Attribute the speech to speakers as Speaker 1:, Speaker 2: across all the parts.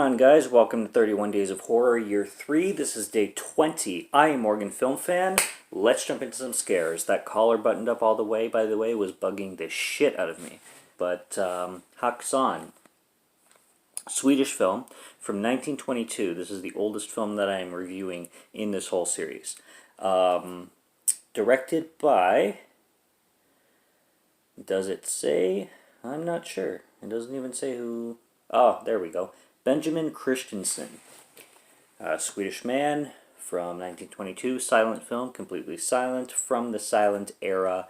Speaker 1: on, guys? Welcome to 31 Days of Horror, Year 3. This is day 20. I am Morgan Film Fan. Let's jump into some scares. That collar buttoned up all the way, by the way, was bugging the shit out of me. But, Häxan, Swedish film from 1922. This is the oldest film that I am reviewing in this whole series. Directed by... Does it say? I'm not sure. It doesn't even say who... Oh, there we go. Benjamin Christensen, a Swedish man from 1922, silent film, completely silent, from the silent era,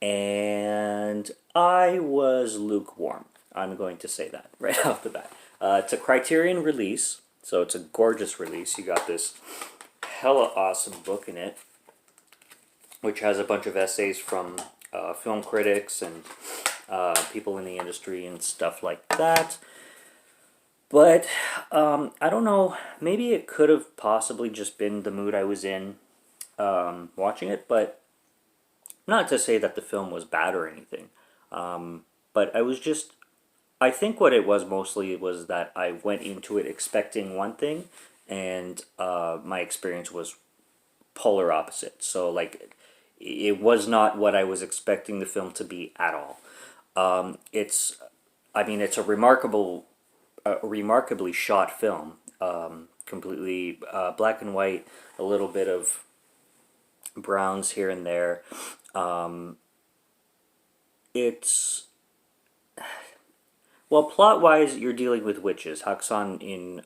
Speaker 1: and I was lukewarm. I'm going to say that right off the bat. It's a Criterion release, so it's a gorgeous release. You got this hella awesome book in it, which has a bunch of essays from film critics and people in the industry and stuff like that. But, I don't know, maybe it could have possibly just been the mood I was in watching it, but not to say that the film was bad or anything. But I think what it was mostly was that I went into it expecting one thing, and my experience was polar opposite. So, like, it was not what I was expecting the film to be at all. It's a remarkably shot film, completely black and white, a little bit of browns here and there. Well, plot-wise, you're dealing with witches. Häxan in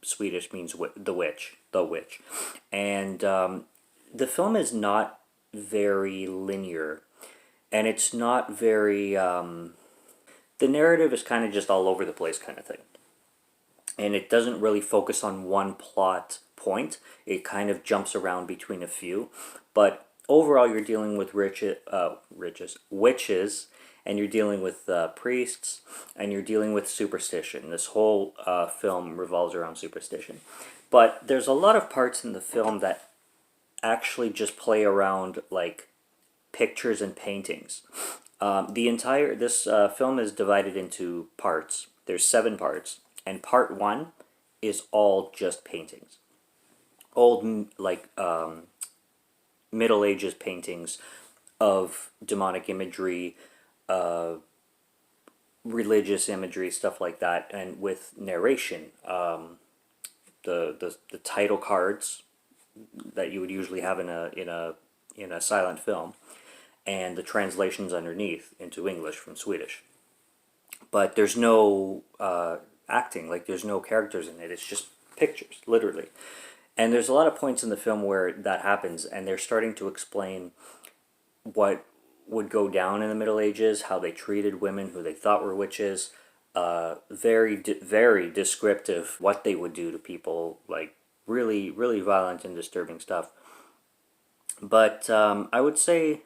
Speaker 1: Swedish means the witch, and the film is not very linear, and it's not very... the narrative is kind of just all over the place kind of thing. And it doesn't really focus on one plot point. It kind of jumps around between a few. But overall, you're dealing with witches, and you're dealing with priests, and you're dealing with superstition. This whole film revolves around superstition. But there's a lot of parts in the film that actually just play around, like, pictures and paintings. This film is divided into parts. There's 7 parts, and part 1 is all just paintings. Old, like, Middle Ages paintings of demonic imagery, religious imagery, stuff like that, and with narration. The title cards that you would usually have in a silent film, and the translations underneath into English from Swedish. But there's no acting, like there's no characters in it, it's just pictures, literally. And there's a lot of points in the film where that happens, and they're starting to explain what would go down in the Middle Ages, how they treated women who they thought were witches, very descriptive what they would do to people, like really, really violent and disturbing stuff. But I would say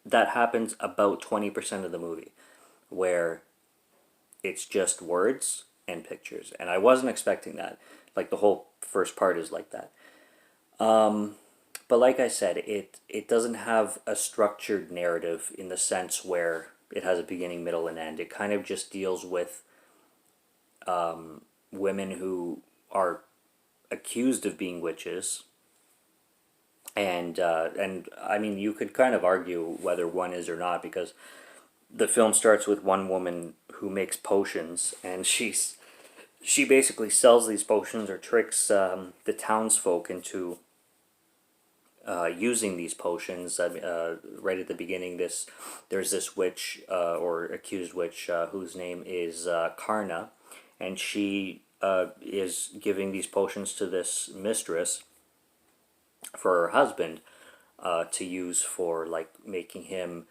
Speaker 1: that happens about 20% of the movie, where it's just words and pictures. And I wasn't expecting that. Like, the whole first part is like that. But like I said, it doesn't have a structured narrative in the sense where it has a beginning, middle, and end. It kind of just deals with women who are accused of being witches. And I mean, you could kind of argue whether one is or not, because the film starts with one woman who makes potions, and she basically sells these potions, or tricks the townsfolk into using these potions. Right at the beginning, there's this witch, or accused witch, whose name is Karna, and she is giving these potions to this mistress for her husband to use for, like, making him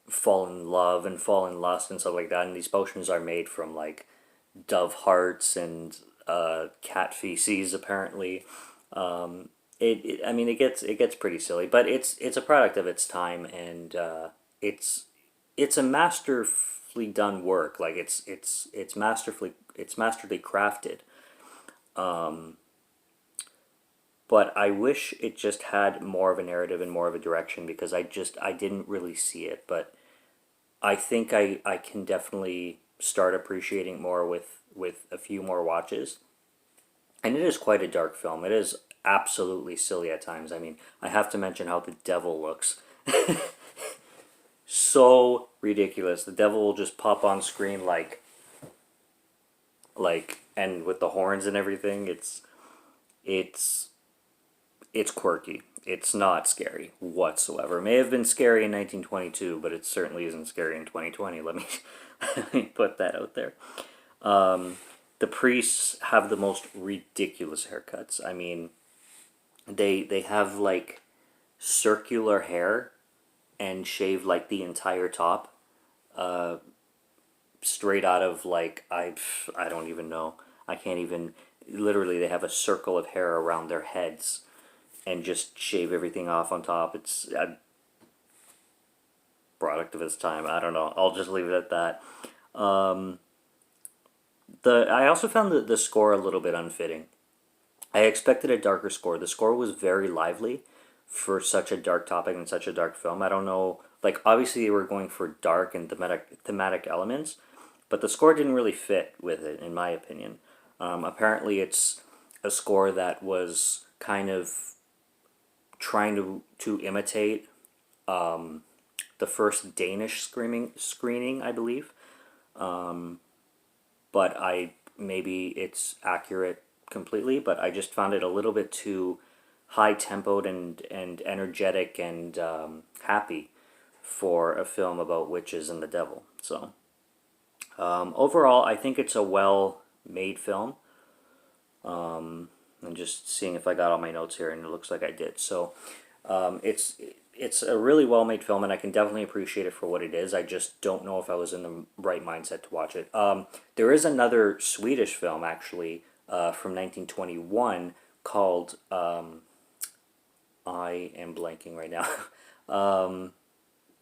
Speaker 1: fall in love and fall in lust and stuff like that. And these potions are made from, like, dove hearts and cat feces, apparently. It gets pretty silly, but it's a product of its time, and it's a masterfully done work. Like, it's masterfully crafted. But I wish it just had more of a narrative and more of a direction, because I didn't really see it. But I think I can definitely start appreciating more with with a few more watches. And it is quite a dark film. It is absolutely silly at times. I mean, I have to mention how the devil looks. So ridiculous. The devil will just pop on screen and with the horns and everything. It's it's quirky. It's not scary whatsoever. It may have been scary in 1922, but it certainly isn't scary in 2020. Let me let me put that out there. The priests have the most ridiculous haircuts. I mean, they have like circular hair and shave like the entire top, straight out of like I don't even know. I can't even. Literally, they have a circle of hair around their heads, and just shave everything off on top. It's a product of its time. I don't know. I'll just leave it at that. Um, I also found the score a little bit unfitting. I expected a darker score. The score was very lively for such a dark topic and such a dark film. I don't know. Like, obviously, they were going for dark and thematic elements, but the score didn't really fit with it, in my opinion. Apparently, it's a score that was kind of trying to imitate the first Danish screening, I believe. But maybe it's accurate completely, but I just found it a little bit too high tempoed and energetic and happy for a film about witches and the devil. So overall, I think it's a well made film. I'm just seeing if I got all my notes here, and it looks like I did. So it's a really well made film, and I can definitely appreciate it for what it is. I just don't know if I was in the right mindset to watch it. There is another Swedish film actually from 1921 called I am blanking right now.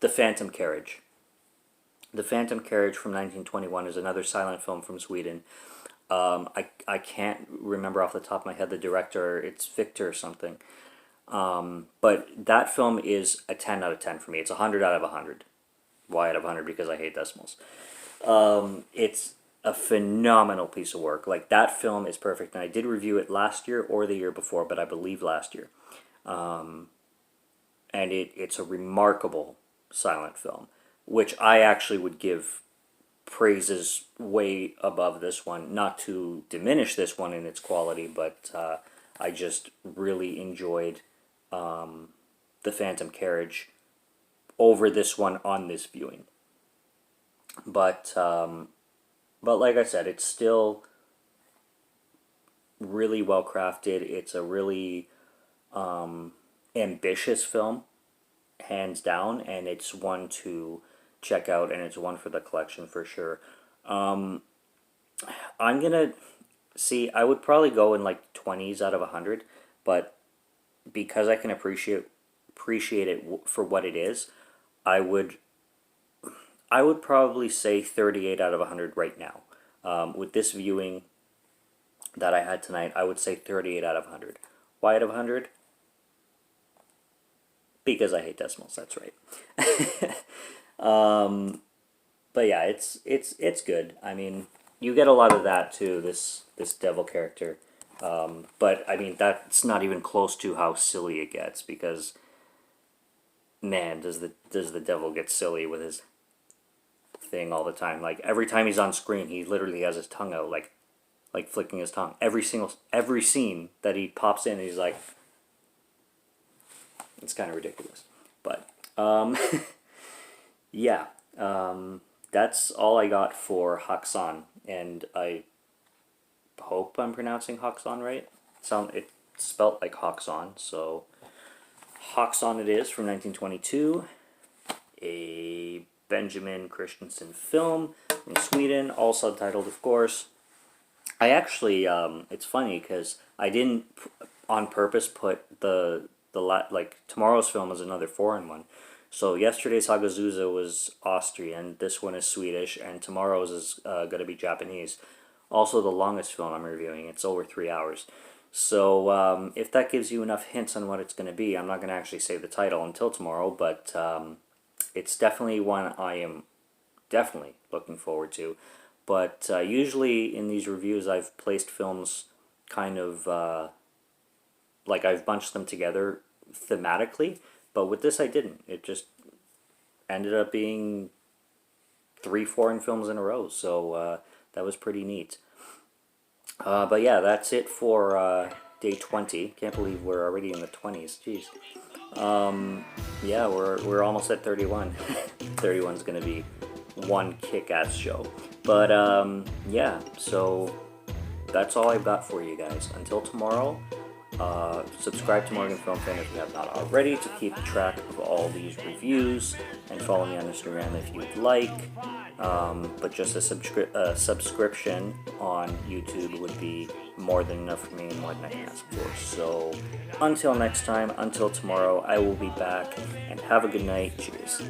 Speaker 1: The Phantom Carriage. The Phantom Carriage from 1921 is another silent film from Sweden. I can't remember off the top of my head the director. It's Victor something. But that film is a 10 out of 10 for me. It's 100 out of 100. Why out of 100? Because I hate decimals. It's a phenomenal piece of work. Like, that film is perfect. And I did review it last year or the year before, but I believe last year. And it's a remarkable silent film, which I actually would give praises way above this one. Not to diminish this one in its quality, but I just really enjoyed The Phantom Carriage over this one on this viewing. But like I said, it's still really well crafted. It's a really ambitious film, hands down, and it's one to check out, and it's one for the collection for sure. I'm gonna see. I would probably go in like 20s out of 100, but because I can appreciate it for what it is, I would probably say 38 out of 100 right now. With this viewing that I had tonight, I would say 38 out of 100. Why out of 100? Because I hate decimals. That's right. But yeah, it's good. I mean, you get a lot of that too. This devil character, but I mean that's not even close to how silly it gets. Because man, does the devil get silly with his thing all the time? Like, every time he's on screen, he literally has his tongue out, like flicking his tongue. Every scene that he pops in, he's like, it's kind of ridiculous. But yeah, that's all I got for Häxan, and I hope I'm pronouncing Häxan right. It's spelt like Häxan, so Häxan it is, from 1922, a Benjamin Christensen film in Sweden, all subtitled, of course. I actually, it's funny because I didn't on purpose put like tomorrow's film is another foreign one. So yesterday's Hagazusa was Austrian, this one is Swedish, and tomorrow's is going to be Japanese. Also the longest film I'm reviewing, it's over 3 hours. So if that gives you enough hints on what it's going to be, I'm not going to actually say the title until tomorrow, but it's definitely one I am definitely looking forward to. But usually in these reviews, I've placed films kind of like I've bunched them together thematically. But with this, I didn't. It just ended up being 3 foreign films in a row. So that was pretty neat. But yeah, that's it for day 20. Can't believe we're already in the 20s. Jeez. Yeah, we're almost at 31. 31's gonna be one kick-ass show. But yeah, so that's all I've got for you guys. Until tomorrow, subscribe to Morgan Film Fan if you have not already to keep track of all these reviews, and follow me on Instagram if you'd like. But just a subscription on YouTube would be more than enough for me and more than I can ask for. So until next time, until tomorrow, I will be back, and have a good night. Cheers.